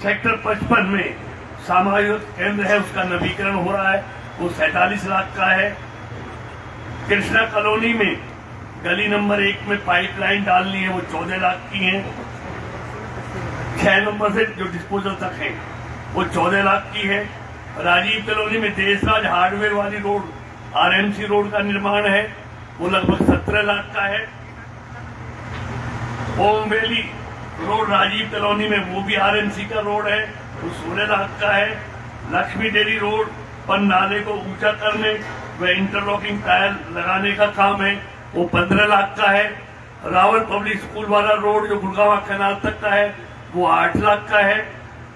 Sector 55 में सामाजिक केंद्र है, उसका नवीकरण हो रहा है, वो 47 लाख का है। कृष्णा कॉलोनी में गली नंबर 1 में पाइपलाइन डालनी है, वो 14 लाख की है। 6 नंबर से जो डिस्पोजल तक है वो 14 लाख की है। राजीव कॉलोनी में देशराज हार्डवेयर वाली रोड, आरएमसी रोड का निर्माण है, वो लगभग 17 लाख का है। ओम वैली रोड राजीव कॉलोनी में, वो भी आरएमसी का रोड है, वो 16 लाख का है। लक्ष्मी डेयरी रोड पर नाले को ऊंचा करने व इंटरलॉकिंग टायर लगाने का काम है, वो 15 लाख का है। रावल पब्लिक स्कूल वाला रोड जो गुड़गांव कैनाल तक का है, वो 8 लाख का है।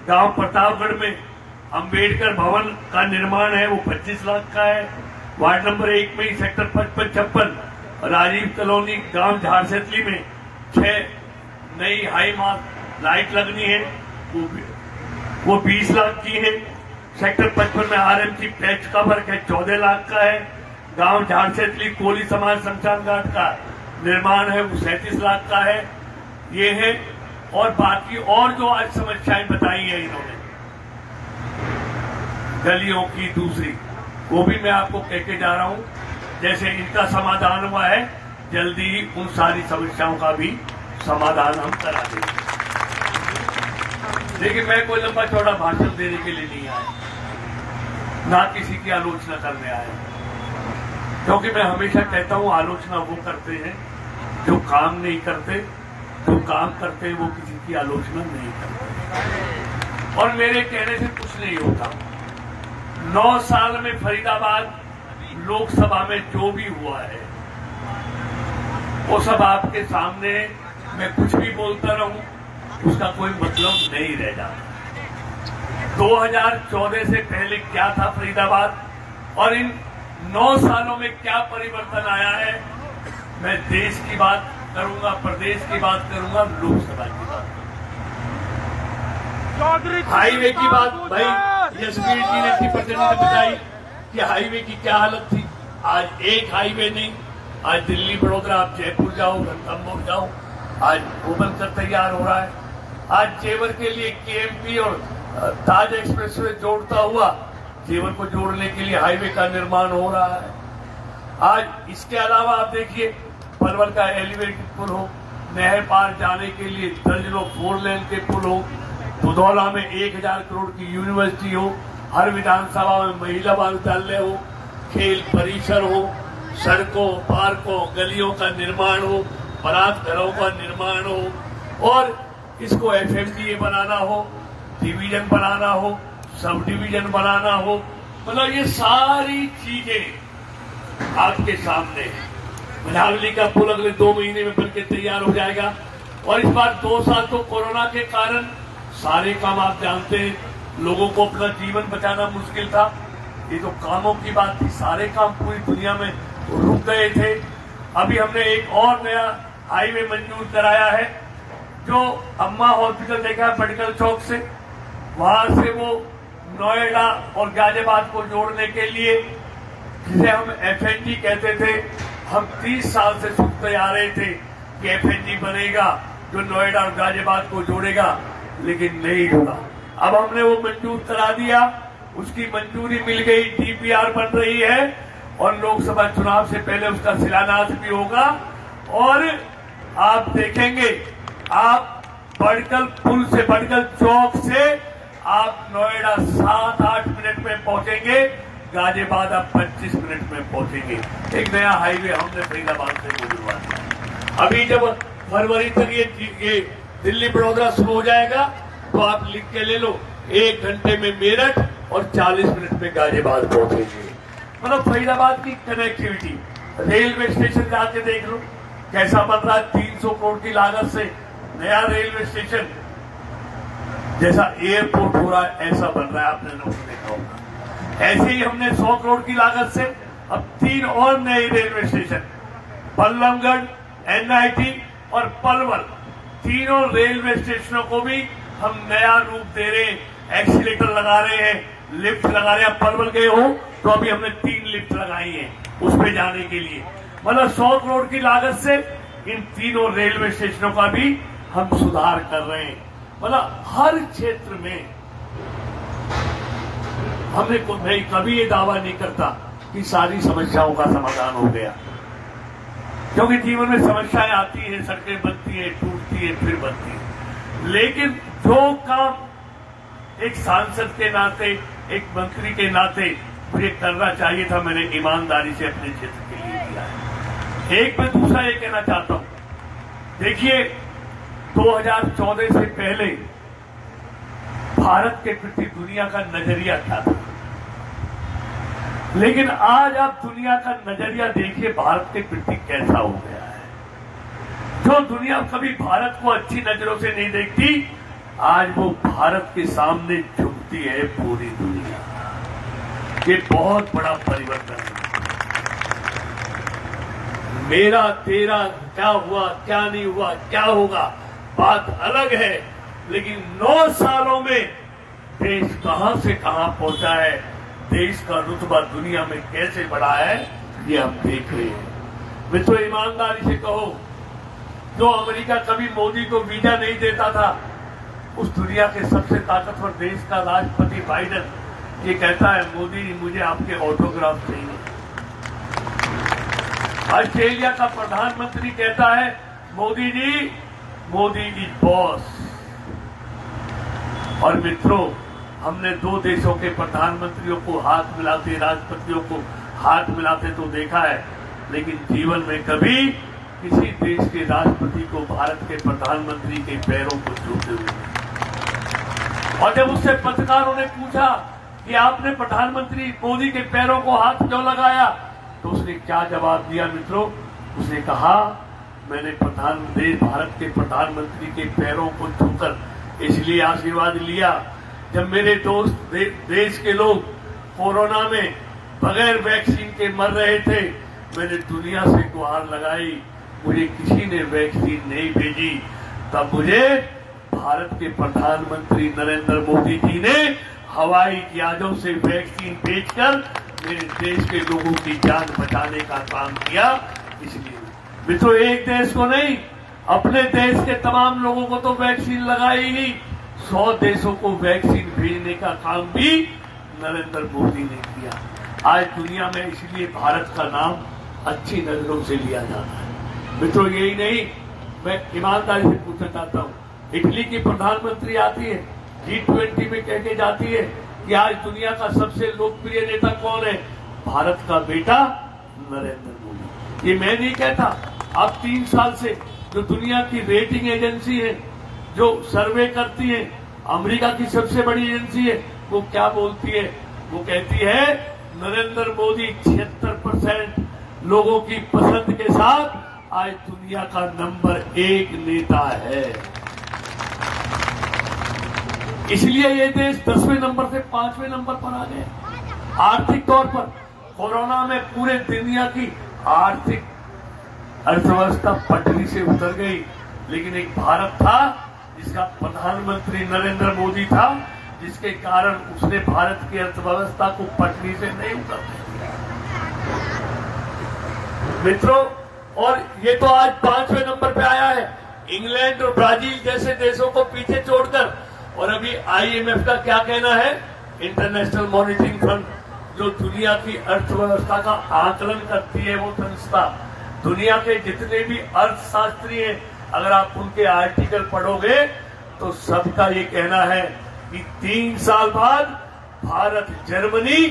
गांव प्रतापगढ़ में अंबेडकर भवन का निर्माण है, वो 25 लाख का है। वार्ड नंबर 1 में ही सेक्टर 55 राजीव कॉलोनी गांव झारसेतली में 6 नई हाई मार्क लाइट लगनी है, वो 20 लाख की है। सेक्टर 55 में आरएमसी पैच का वर्क है, 14 लाख का है। गांव झारसेतली कोली समाज शमशान घाट का निर्माण है, वो 37 लाख का है। ये है, और बाकी और जो आज समस्याएं बताई है इन्होंने गलियों की दूसरी, वो भी मैं आपको कहके जा रहा हूं। जैसे इनका समाधान हुआ है, जल्दी ही उन सारी समस्याओं का भी समाधान हम करा देंगे। लेकिन मैं कोई लंबा चौड़ा भाषण देने के लिए नहीं आया, ना किसी की आलोचना करने आया, क्योंकि मैं हमेशा कहता हूं आलोचना वो करते हैं जो काम नहीं करते, जो काम करते हैं वो किसी की आलोचना नहीं करते। और मेरे कहने से कुछ नहीं होता। 9 साल में फरीदाबाद लोकसभा में जो भी हुआ है वो सब आपके सामने, मैं कुछ भी बोलता रहूं उसका कोई मतलब नहीं रह जाता। 2014 से पहले क्या था फरीदाबाद और इन 9 सालों में क्या परिवर्तन आया है, मैं देश की बात करूंगा, प्रदेश की बात करूंगा, लोकसभा की बात करूंगा। हाईवे की बात भाई यशवीर जी ने अच्छी प्रचंड ने बताई कि हाईवे की क्या हालत थी। आज एक हाईवे नहीं, आज दिल्ली बड़ोदरा, आप जयपुर जाओ, रणथंभौर जाओ, आज वो बनकर तैयार हो रहा है। आज जेवर के लिए केएमपी और ताज एक्सप्रेसवे जोड़ता हुआ जेवर को जोड़ने के लिए हाईवे का निर्माण हो रहा है। आज इसके अलावा आप देखिए, पलवल का एलिवेटेड पुल हो, नहर पार जाने के लिए दर्जनों 4 लेन के पुल हो, दुधौला में 1000 करोड़ की यूनिवर्सिटी हो, हर विधानसभा में महिला विद्यालय हो, खेल परिसर हो, सड़कों, पार्कों, गलियों का निर्माण हो, बारात घरों का निर्माण हो, और इसको एफएमडीए बनाना हो, डिवीजन बनाना हो, सब डिवीजन बनाना हो, मतलब ये सारी चीजें आपके सामने है। मनावली का पुल अगले 2 महीने में बनके तैयार हो जाएगा। और इस बार 2 साल तो कोरोना के कारण सारे काम आप जानते हैं, लोगों को अपना जीवन बचाना मुश्किल था। ये तो कामों की बात थी, सारे काम पूरी दुनिया में रुक गए थे। अभी हमने एक और नया हाईवे मंजूर कराया है, जो अम्मा हॉस्पिटल देखा है मेडिकल चौक से, वहां से वो नोएडा और गाजियाबाद को जोड़ने के लिए, जिसे हम एफएनजी कहते थे, हम 30 साल से सुनते आ रहे थे कि एफएनजी बनेगा जो नोएडा और गाजियाबाद को जोड़ेगा, लेकिन नहीं जुड़ा। अब हमने वो मंजूर करा दिया, उसकी मंजूरी मिल गई, डीपीआर बन रही है और लोकसभा चुनाव से पहले उसका शिलान्यास भी होगा। और आप देखेंगे, आप बड़कल पुल से, बड़कल चौक से आप नोएडा 7-8 मिनट में पहुंचेंगे, गाजियाबाद आप 25 मिनट में पहुंचेंगे। एक नया हाईवे हमने फरीदाबाद से गुजरवा दिया। अभी जब फरवरी तक ये दिल्ली बड़ोदरा शुरू हो जाएगा तो आप लिख के ले लो, 1 घंटे में मेरठ और 40 मिनट में गाजियाबाद पहुंचेंगे। मतलब फरीदाबाद की कनेक्टिविटी, रेलवे स्टेशन जाके देख लो कैसा बन रहा है। 300 करोड़ की लागत से नया रेलवे स्टेशन, जैसा एयरपोर्ट हो रहा है ऐसा बन रहा है, आपने नोट देखा होगा। ऐसे ही हमने 100 करोड़ की लागत से अब 3 और नए रेलवे स्टेशन, बल्लभगढ़, एनआईटी और पलवल, तीनों रेलवे स्टेशनों को भी हम नया रूप दे रहे हैं, एक्सीलेटर लगा रहे हैं, लिफ्ट लगा रहे हैं। पलवल गए हो तो अभी हमने 3 लिफ्ट लगाई हैं उस पे जाने के लिए। मतलब 100 करोड़ की लागत से इन तीनों रेलवे स्टेशनों का भी हम सुधार कर रहे हैं। मतलब हर क्षेत्र में हमने मैं कभी ये दावा नहीं करता कि सारी समस्याओं का समाधान हो गया, क्योंकि जीवन में समस्याएं आती हैं, सड़कें बनती हैं, टूटती हैं, फिर बनती हैं। लेकिन जो काम एक सांसद के नाते, एक मंत्री के नाते मुझे करना चाहिए था, मैंने ईमानदारी से अपने क्षेत्र के लिए किया है। एक मैं दूसरा ये कहना चाहता हूं, देखिए 2014 से पहले भारत के प्रति दुनिया का नजरिया क्या था, लेकिन आज आप दुनिया का नजरिया देखिए भारत के प्रति कैसा हो गया है। जो दुनिया कभी भारत को अच्छी नजरों से नहीं देखती, आज वो भारत के सामने झुकती है पूरी दुनिया। ये बहुत बड़ा परिवर्तन है। मेरा तेरा क्या हुआ, क्या नहीं हुआ, क्या होगा, बात अलग है, लेकिन 9 सालों में देश कहां से कहां पहुंचा है, देश का रुतबा दुनिया में कैसे बढ़ा है, ये हम देख रहे हैं। मैं तो ईमानदारी से कहो, जो अमेरिका कभी मोदी को वीजा नहीं देता था, उस दुनिया के सबसे ताकतवर देश का राष्ट्रपति बाइडेन ये कहता है, मोदी जी मुझे आपके ऑटोग्राफ चाहिए। ऑस्ट्रेलिया का प्रधानमंत्री कहता है, मोदी जी, मोदी इज बॉस। और मित्रों, हमने 2 देशों के प्रधानमंत्रियों को हाथ मिलाते, राष्ट्रपतियों को हाथ मिलाते तो देखा है, लेकिन जीवन में कभी किसी देश के राष्ट्रपति को भारत के प्रधानमंत्री के पैरों को छूते हुए नहीं। और जब उससे पत्रकारों ने पूछा कि आपने प्रधानमंत्री मोदी के पैरों को हाथ क्यों लगाया, तो उसने क्या जवाब दिया मित्रों? उसने कहा, मैंने भारत के प्रधानमंत्री के पैरों को छूकर इसलिए आशीर्वाद लिया, जब मेरे दोस्त देश के लोग कोरोना में बगैर वैक्सीन के मर रहे थे, मैंने दुनिया से गुहार लगाई, मुझे किसी ने वैक्सीन नहीं भेजी, तब मुझे भारत के प्रधानमंत्री नरेंद्र मोदी जी ने हवाई जहाजों से वैक्सीन भेजकर मेरे देश के लोगों की जान बचाने का काम किया। इसलिए मित्रों, एक देश को नहीं, अपने देश के तमाम लोगों को तो वैक्सीन लगाई ही, 100 देशों को वैक्सीन भेजने का काम भी नरेंद्र मोदी ने किया। आज दुनिया में इसलिए भारत का नाम अच्छी नजरों से लिया जाता है। मित्रों, यही नहीं, मैं ईमानदारी से पूछना चाहता हूं, इटली की प्रधानमंत्री आती है, G20 में कह के जाती है कि आज दुनिया का सबसे लोकप्रिय नेता कौन है? भारत का बेटा नरेंद्र मोदी। ये मैं नहीं कहता, अब 3 साल से जो दुनिया की रेटिंग एजेंसी है, जो सर्वे करती है, अमेरिका की सबसे बड़ी एजेंसी है, वो क्या बोलती है? वो कहती है नरेंद्र मोदी 76% लोगों की पसंद के साथ आज दुनिया का नंबर 1 नेता है। इसलिए ये देश 10वें नंबर से 5वें नंबर पर आ गए। आर्थिक तौर पर कोरोना में पूरे दुनिया की आर्थिक अर्थव्यवस्था पटरी से उतर गई, लेकिन एक भारत था जिसका प्रधानमंत्री नरेंद्र मोदी था, जिसके कारण उसने भारत की अर्थव्यवस्था को पटरी से नहीं उतरने दिया। मित्रों, और ये तो आज 5वें नंबर पे आया है, इंग्लैंड और ब्राजील जैसे देशों को पीछे छोड़कर। और अभी IMF का क्या कहना है, इंटरनेशनल मॉनिटरिंग फंड, जो दुनिया की अर्थव्यवस्था का आकलन करती है, वो संस्था, दुनिया के जितने भी अर्थशास्त्री हैं, अगर आप उनके आर्टिकल पढ़ोगे तो सबका ये कहना है कि 3 साल बाद भारत जर्मनी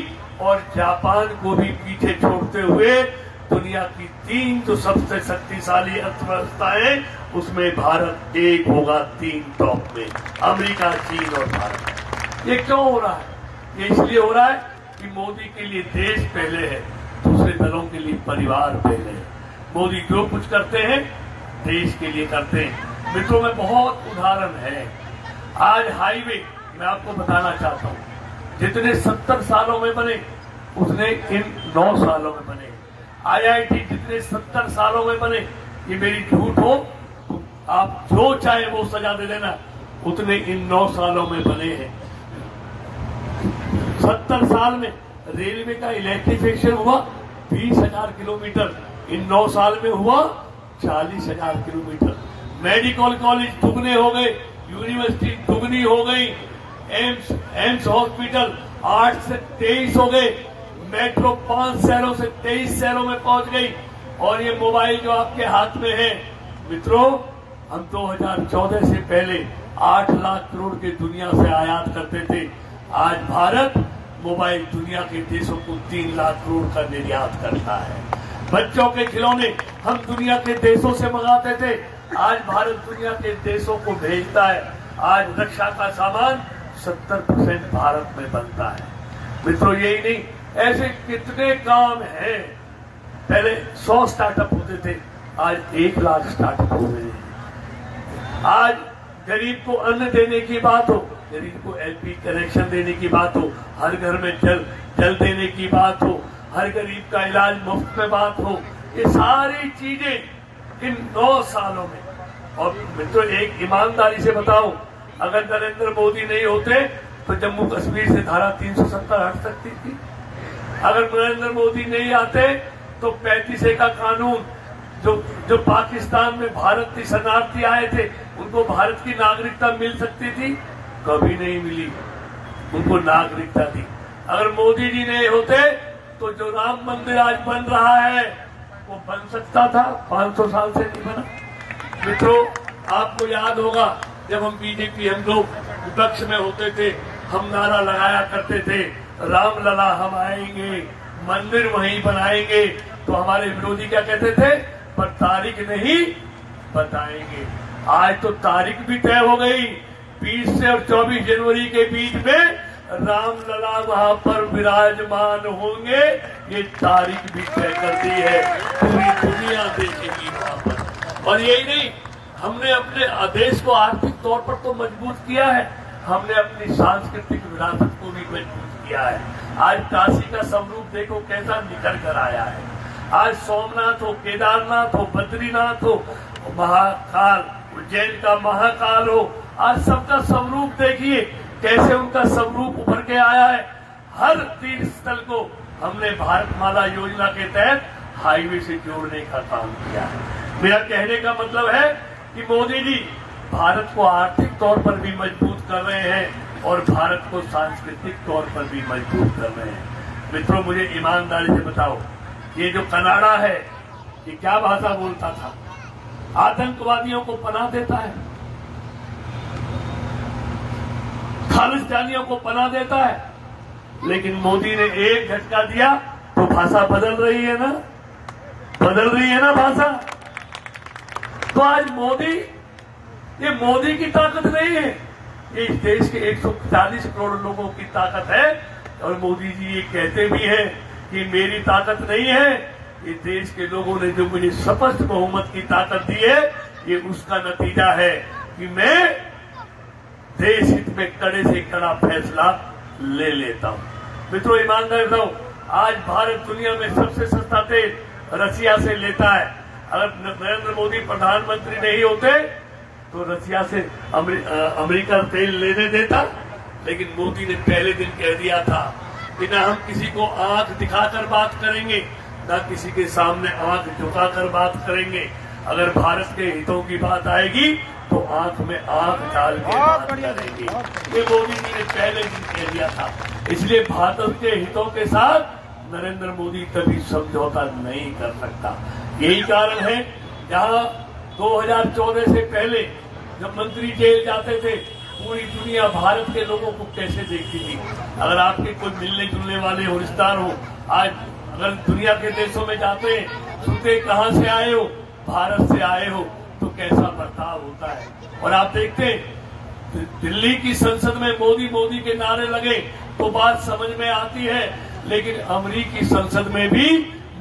और जापान को भी पीछे छोड़ते हुए दुनिया की 3 जो सबसे शक्तिशाली अर्थव्यवस्थाएं, उसमें भारत एक होगा 3 टॉप में, अमेरिका, चीन और भारत। ये क्यों हो रहा है? ये इसलिए हो रहा है कि मोदी के लिए देश पहले है, दूसरे दलों के लिए परिवार पहले है। मोदी जो कुछ करते हैं देश के लिए करते हैं। मित्रों में बहुत उदाहरण है। आज हाईवे मैं आपको बताना चाहता हूं, जितने 70 सालों में बने उसने इन 9 सालों में बने। IIT जितने 70 सालों में बने, ये मेरी झूठ हो तो आप जो चाहे वो सजा दे देना, उतने इन 9 सालों में बने हैं। 70 साल में रेलवे का इलेक्ट्रिफिकेशन हुआ 20,000 किलोमीटर, इन 9 साल में हुआ 40,000 किलोमीटर। मेडिकल कॉलेज दुगने हो गए, यूनिवर्सिटी दुगनी हो गई, एम्स हॉस्पिटल 8 से 23 हो गए, मेट्रो 5 शहरों से 23 शहरों में पहुंच गई। और ये मोबाइल जो आपके हाथ में है मित्रों, हम 2014 से पहले 8 लाख करोड़ के दुनिया से आयात करते थे। आज भारत मोबाइल दुनिया के देशों को 3 लाख करोड़ का निर्यात करता है। बच्चों के खिलौने हम दुनिया के देशों से मंगाते थे, आज भारत दुनिया के देशों को भेजता है। आज रक्षा का सामान 70% भारत में बनता है। मित्रों यही नहीं, ऐसे कितने काम हैं। पहले 100 स्टार्टअप होते थे, आज 1 लाख स्टार्टअप हो गए हैं। आज गरीब को अन्न देने की बात हो, गरीब को एलपी कनेक्शन देने की बात हो, हर घर में जल देने की बात हो, हर गरीब का इलाज मुफ्त में बात हो, ये सारी चीजें इन 9 सालों में। और मित्रों एक ईमानदारी से बताओ, अगर नरेंद्र मोदी नहीं होते तो जम्मू कश्मीर से धारा 370 हट सकती थी। अगर नरेंद्र मोदी नहीं आते तो 35A का कानून जो पाकिस्तान में भारतीय शरणार्थी आए थे उनको भारत की नागरिकता मिल सकती थी, कभी नहीं मिली, उनको नागरिकता दी। अगर मोदी जी नहीं होते तो जो राम मंदिर आज बन रहा है वो बन सकता था, 500 साल से नहीं बना। मित्रों आपको याद होगा जब हम बीजेपी हम लोग विपक्ष में होते थे, हम नारा लगाया करते थे, रामलला हम आएंगे, मंदिर वहीं बनाएंगे। तो हमारे विरोधी क्या कहते थे, पर तारीख नहीं बताएंगे। आज तो तारीख भी तय हो गई, 20 से और 24 जनवरी के बीच में रामलला वहां पर विराजमान होंगे, ये तारीख भी तय कर दी है, पूरी दुनिया देखेगी वहां पर। और यही नहीं, हमने अपने देश को आर्थिक तौर पर तो मजबूत किया है, हमने अपनी सांस्कृतिक विरासत को भी मजबूत किया है। आज काशी का स्वरूप देखो कैसा निकल कर आया है। आज सोमनाथ हो, केदारनाथ हो, बद्रीनाथ हो, महाकाल, उज्जैन का महाकाल हो, आज सबका स्वरूप देखिए कैसे उनका स्वरूप उभर के आया है। हर तीर्थ स्थल को हमने भारतमाला योजना के तहत हाईवे से जोड़ने का काम किया है। मेरा कहने का मतलब है कि मोदी जी भारत को आर्थिक तौर पर भी मजबूत कर रहे हैं और भारत को सांस्कृतिक तौर पर भी मजबूत कर रहे हैं। मित्रों मुझे ईमानदारी से बताओ, ये जो कनाडा है ये क्या भाषा बोलता था, आतंकवादियों को पनाह देता है, खालिस्तानियों को पनाह देता है, लेकिन मोदी ने एक झटका दिया तो भाषा बदल रही है ना, बदल रही है ना भाषा। तो आज मोदी, ये मोदी की ताकत नहीं है, ये इस देश के 140 करोड़ लोगों की ताकत है। और मोदी जी ये कहते भी हैं कि मेरी ताकत नहीं है, ये देश के लोगों ने जो मुझे स्पष्ट बहुमत की ताकत दी है, ये उसका नतीजा है कि मैं देश हित में कड़े से कड़ा फैसला ले लेता हूं। मित्रों ईमानदारी बताओ, आज भारत दुनिया में सबसे सस्ता तेल रसिया से लेता है। अगर नरेंद्र मोदी प्रधानमंत्री नहीं होते तो रसिया से अमेरिका तेल लेने देता, लेकिन मोदी ने पहले दिन कह दिया था कि ना हम किसी को आंख दिखाकर बात करेंगे, ना किसी के सामने आंख झुकाकर बात करेंगे। अगर भारत के हितों की बात आएगी तो आंख में आंख डाल के बात करेंगे। ये मोदी जी ने पहले दिन कह दिया था। इसलिए भारत के हितों के साथ नरेंद्र मोदी कभी समझौता नहीं कर सकता। यही कारण है जहां 2014 से पहले जब मंत्री जेल जाते थे, पूरी दुनिया भारत के लोगों को कैसे देखती थी। अगर आपके कोई मिलने जुलने वाले हो, रिश्तेदार हो, आज अगर दुनिया के देशों में जाते हैं, सुनते कहां से आए हो, भारत से आए हो, तो कैसा बर्ताव होता है। और आप देखते दिल्ली की संसद में मोदी मोदी के नारे लगे तो बात समझ में आती है, लेकिन अमेरिकी संसद में भी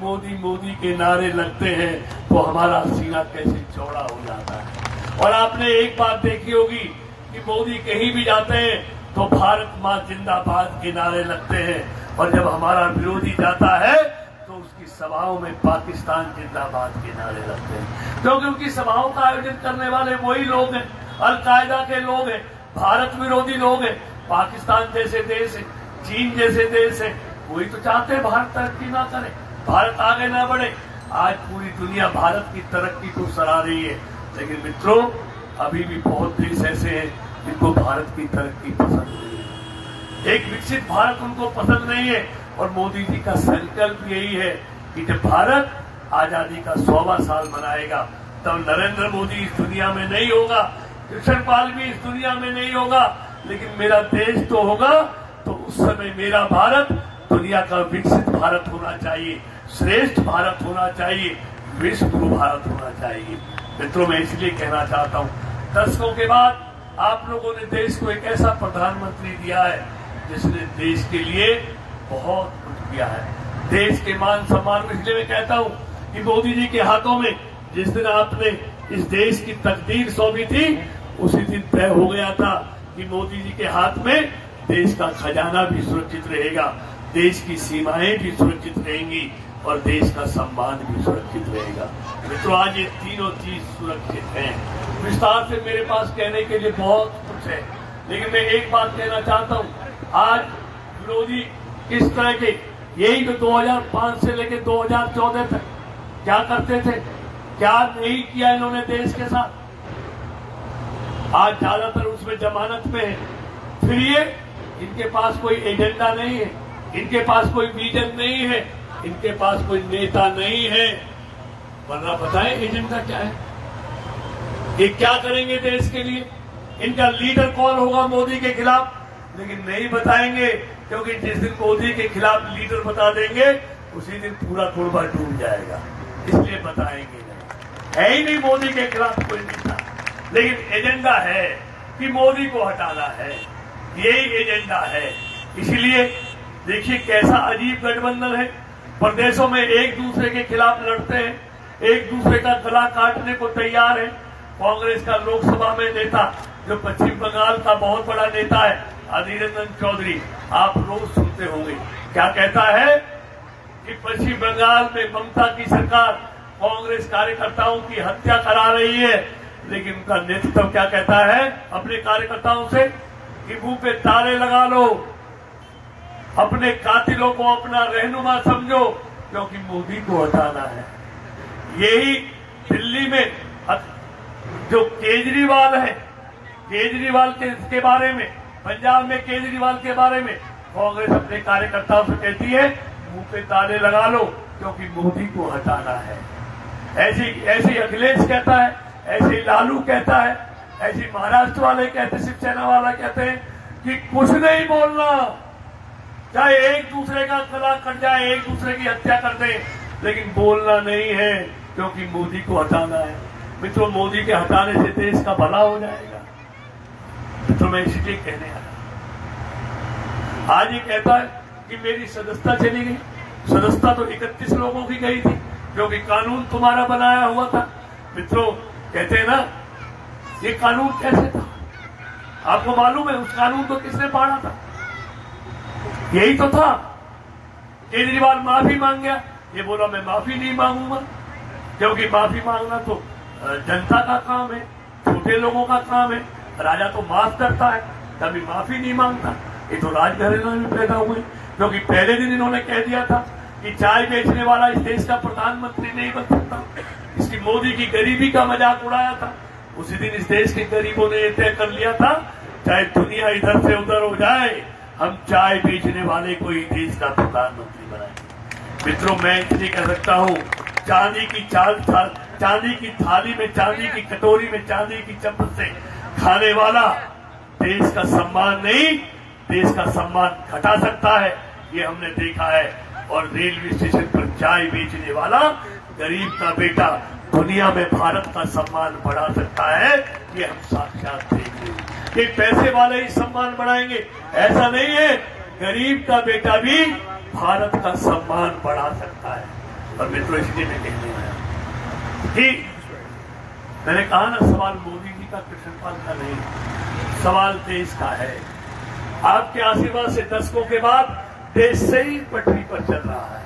मोदी मोदी के नारे लगते हैं तो हमारा सीना कैसे चौड़ा हो जाता है। और आपने एक बात देखी होगी कि मोदी कहीं भी जाते हैं तो भारत मां जिंदाबाद के नारे लगते हैं, और जब हमारा विरोधी जाता है तो उसकी सभाओं में पाकिस्तान जिंदाबाद के नारे लगते हैं, क्योंकि उनकी सभाओं का आयोजन करने वाले वही लोग हैं, अल-कायदा के लोग हैं, भारत विरोधी लोग हैं। पाकिस्तान जैसे देश है, चीन जैसे देश है, वही तो चाहते हैं भारत तरक्की ना करे, भारत आगे ना बढ़े। आज पूरी दुनिया भारत की तरक्की को सराह रही है, लेकिन मित्रों अभी भी बहुत देश ऐसे हैं जिनको भारत की तरक्की पसंद नहीं है, एक विकसित भारत उनको पसंद नहीं है। और मोदी जी का संकल्प यही है कि जब भारत आजादी का 100वां साल मनाएगा तब नरेंद्र मोदी इस दुनिया में नहीं होगा, कृष्ण पाल भी इस दुनिया में नहीं होगा, लेकिन मेरा देश तो होगा। तो उस समय मेरा भारत दुनिया का विकसित भारत होना चाहिए, श्रेष्ठ भारत होना चाहिए, विश्व गुरु भारत होना चाहिए। मित्रों, मैं इसलिए कहना चाहता हूं, दशकों के बाद आप लोगों ने देश को एक ऐसा प्रधानमंत्री दिया है जिसने देश के लिए बहुत कुछ किया है। देश के मान सम्मान में इसलिए मैं कहता हूं कि मोदी जी के हाथों में जिस दिन आपने इस देश की तकदीर सौंपी थी, उसी दिन तय हो गया था कि मोदी जी के हाथ में देश का खजाना भी सुरक्षित रहेगा, देश की सीमाएं भी सुरक्षित रहेंगी और देश का सम्मान भी सुरक्षित रहेगा। मित्रों, आज ये तीनों चीज सुरक्षित हैं। विस्तार से मेरे पास कहने के लिए बहुत कुछ है, लेकिन मैं एक बात कहना चाहता हूं। आज विरोधी किस तरह के, यही तो 2005 से लेकर 2014 तक क्या करते थे, क्या नहीं किया इन्होंने देश के साथ। आज ज्यादातर उसमें जमानत में है। फिर ये इनके पास कोई एजेंडा नहीं है, इनके पास कोई विजन नहीं है, इनके पास कोई नेता नहीं है। वरना बताएं एजेंडा क्या है, ये क्या करेंगे देश के लिए, इनका लीडर कौन होगा मोदी के खिलाफ। लेकिन नहीं बताएंगे, क्योंकि जिस दिन मोदी के खिलाफ लीडर बता देंगे उसी दिन पूरा कुर्बा डूब जाएगा, इसलिए बताएंगे नहीं। है ही नहीं मोदी के खिलाफ कोई नेता, लेकिन एजेंडा है कि मोदी को हटाना है, यही एजेंडा है। इसलिए देखिए कैसा अजीब गठबंधन है। प्रदेशों में एक दूसरे के खिलाफ लड़ते हैं, एक दूसरे का गला काटने को तैयार है। कांग्रेस का लोकसभा में नेता जो पश्चिम बंगाल का बहुत बड़ा नेता है, अधीर रंजन चौधरी, आप रोज सुनते होंगे, क्या कहता है कि पश्चिम बंगाल में ममता की सरकार कांग्रेस कार्यकर्ताओं की हत्या करा रही है। लेकिन उनका नेतृत्व क्या कहता है अपने कार्यकर्ताओं से कि मुंह पे ताले लगा लो, अपने कातिलों को अपना रहनुमा समझो, क्योंकि मोदी को हटाना है। यही दिल्ली में जो केजरीवाल है, केजरीवाल के बारे में, पंजाब में केजरीवाल के बारे में कांग्रेस अपने कार्यकर्ताओं से कहती है मुंह पे ताले लगा लो, क्योंकि मोदी को हटाना है। ऐसी अखिलेश कहता है, ऐसे लालू कहता है, ऐसी महाराष्ट्र वाले कहते, शिवसेना वाला कहते हैं कि कुछ नहीं बोलना, चाहे एक दूसरे का गला कट जाए, एक दूसरे की हत्या कर दे, लेकिन बोलना नहीं है, क्योंकि मोदी को हटाना है। मित्रों, मोदी के हटाने से देश का भला हो जाएगा। मित्रों, मैं इसलिए कहने आया, आज ये कहता है कि मेरी सदस्यता चली गई। सदस्यता तो 31 लोगों की गई थी, क्योंकि कानून तुम्हारा बनाया हुआ था। मित्रों, कहते हैं ना, ये कानून कैसे था आपको मालूम है? उस कानून को किसने पाड़ा था? यही तो था। केजरीवाल माफी मांग गया, ये बोला मैं माफी नहीं मांगूंगा, क्योंकि माफी मांगना तो जनता का काम है, छोटे लोगों का काम है। राजा तो माफ करता है, कभी माफी नहीं मांगता। ये तो राजघराने में पैदा हुए, क्योंकि पहले दिन इन्होंने कह दिया था कि चाय बेचने वाला इस देश का प्रधानमंत्री नहीं बन सकता। इसकी मोदी की गरीबी का मजाक उड़ाया था। उसी दिन इस देश के गरीबों ने तय कर लिया था, चाहे दुनिया इधर से उधर हो जाए, हम चाय बेचने वाले को ही देश का प्रधानमंत्री बनाएंगे। मित्रों, मैं इसलिए कह सकता हूं, चांदी की थाली में, चांदी की कटोरी में, चांदी की चम्मच से खाने वाला देश का सम्मान नहीं, देश का सम्मान घटा सकता है, ये हमने देखा है। और रेलवे स्टेशन पर चाय बेचने वाला गरीब का बेटा दुनिया में भारत का सम्मान बढ़ा सकता है, ये हम साक्षात देख रहे हैं। कि पैसे वाले ही सम्मान बढ़ाएंगे, ऐसा नहीं है, गरीब का बेटा भी भारत का सम्मान बढ़ा सकता है। और मित्रों, इसलिए मैं कहने आया कि मैंने कहा ना, सवाल मोदी जी का, कृष्णपाल का नहीं, सवाल देश का है। आपके आशीर्वाद से दशकों के बाद देश सही पटरी पर चल रहा है,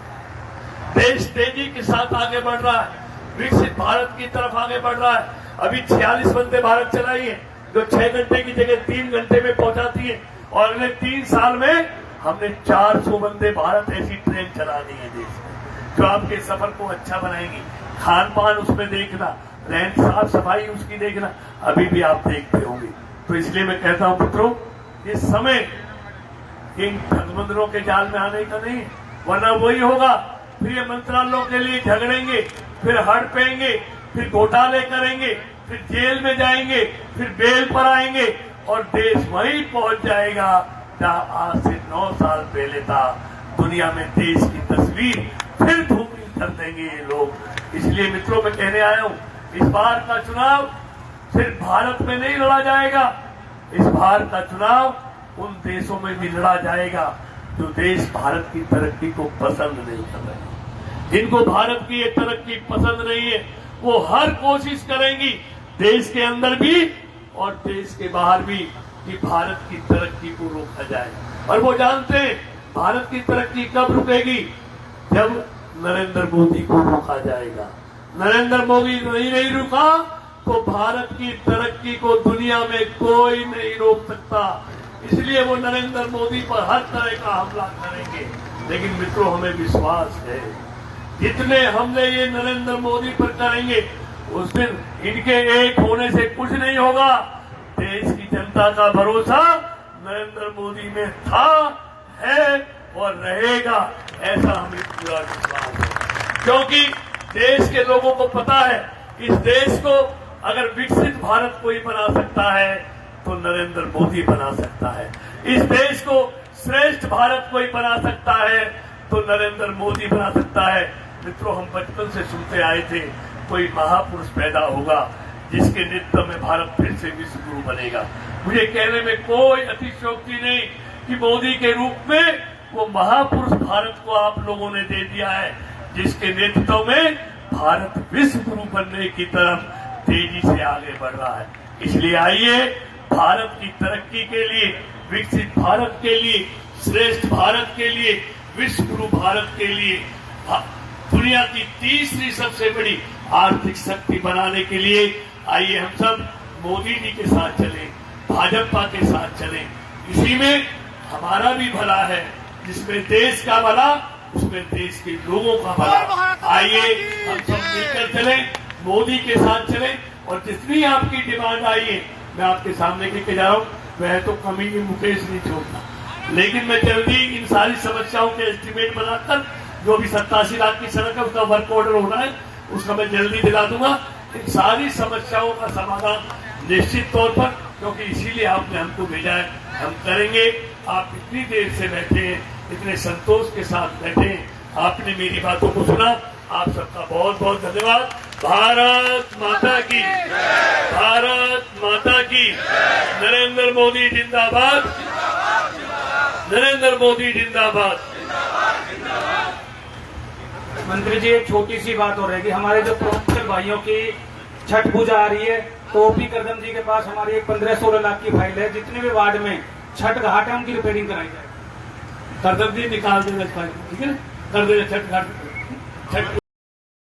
देश तेजी के साथ आगे बढ़ रहा है, विकसित भारत की तरफ आगे बढ़ रहा है। अभी 46 वंदे भारत चलाई है, जो 6 घंटे की जगह 3 घंटे में पहुंचाती है, और अगले 3 साल में हमने 400 वंदे भारत ऐसी ट्रेन चलानी है देश में, जो आपके सफर को अच्छा बनाएगी। खान पान उसमें देखना, रहन साफ सफाई उसकी देखना, अभी भी आप देखते होंगे। तो इसलिए मैं कहता हूं पुत्रों, इस समय इन ठगबंदरों के जाल में आने का नहीं, वरना वही होगा, फिर ये मंत्रालयों के लिए झगड़ेंगे, फिर हड़पेंगे, फिर घोटाले करेंगे, फिर जेल में जाएंगे, फिर बेल पर आएंगे और देश वहीं पहुंच जाएगा जहां आज से 9 साल पहले था। दुनिया में देश की तस्वीर फिर धूमिल कर देंगे ये लोग। इसलिए मित्रों मैं कहने आया हूं, इस बार का चुनाव सिर्फ भारत में नहीं लड़ा जाएगा, इस बार का चुनाव उन देशों में भी लड़ा जाएगा जो देश भारत की तरक्की को पसंद नहीं कर रहे। जिनको भारत की ये तरक्की पसंद नहीं है, वो हर कोशिश करेंगी देश के अंदर भी और देश के बाहर भी कि भारत की तरक्की को रोका जाए। और वो जानते हैं भारत की तरक्की कब रुकेगी, जब नरेंद्र मोदी को रोका जाएगा। नरेंद्र मोदी नहीं रुका तो भारत की तरक्की को दुनिया में कोई नहीं रोक सकता। इसलिए वो नरेंद्र मोदी पर हर तरह का हमला करेंगे। लेकिन मित्रों हमें विश्वास है, जितने हमले ये नरेंद्र मोदी पर करेंगे उस दिन इनके एक होने से कुछ नहीं होगा। देश की जनता का भरोसा नरेंद्र मोदी में था, है और रहेगा, ऐसा हमें पूरा विश्वास है। क्योंकि देश के लोगों को पता है, इस देश को अगर विकसित भारत कोई बना सकता है तो नरेंद्र मोदी बना सकता है। इस देश को श्रेष्ठ भारत कोई बना सकता है तो नरेंद्र मोदी बना सकता है। मित्रों हम बचपन से सुनते आए थे, कोई महापुरुष पैदा होगा जिसके नेतृत्व में भारत फिर से विश्व गुरु बनेगा। मुझे कहने में कोई अतिशयोक्ति नहीं कि मोदी के रूप में वो महापुरुष भारत को आप लोगों ने दे दिया है, जिसके नेतृत्व में भारत विश्व गुरु बनने की तरफ तेजी से आगे बढ़ रहा है। इसलिए आइए भारत की तरक्की के लिए, विकसित भारत के लिए, श्रेष्ठ भारत के लिए, विश्व गुरु भारत के लिए, दुनिया की तीसरी सबसे बड़ी आर्थिक शक्ति बनाने के लिए आइए हम सब मोदी जी के साथ चलें, भाजपा के साथ चलें। इसी में हमारा भी भला है, जिसमें देश का भला उसमें देश के लोगों का भला। आइए हम सब मिलकर चलें, मोदी के साथ चलें और जितनी आपकी डिमांड आई है मैं आपके सामने लेके जा रहा हूं। वह तो कमी की मुकेश नहीं छोड़ता, लेकिन मैं जल्दी इन सारी समस्याओं के एस्टीमेट बनाकर जो भी 87 लाख की सड़क है उसका वर्क ऑर्डर होना है, उसका मैं जल्दी दिला दूंगा। इन सारी समस्याओं का समाधान निश्चित तौर पर, क्योंकि इसीलिए आपने हमको भेजा है, हम करेंगे। आप इतनी देर से बैठे हैं, इतने संतोष के साथ बैठे हैं, आपने मेरी बातों को सुना, आप सबका बहुत बहुत धन्यवाद। भारत माता की, भारत माता की, नरेंद्र मोदी जिंदाबाद, नरेंद्र मोदी जिंदाबाद। मंत्री जी एक छोटी सी बात हो रहेगी, हमारे जो प्रोफेसर भाइयों की छठ पूजा आ रही है तो ओपी करदम जी के पास हमारी एक 15-16 लाख की फाइल है, जितने भी वार्ड में छठ घाट है उनकी रिपेयरिंग कराई जाए। करदम जी निकाल देना, ठीक है ना, कर देना छठ घाट।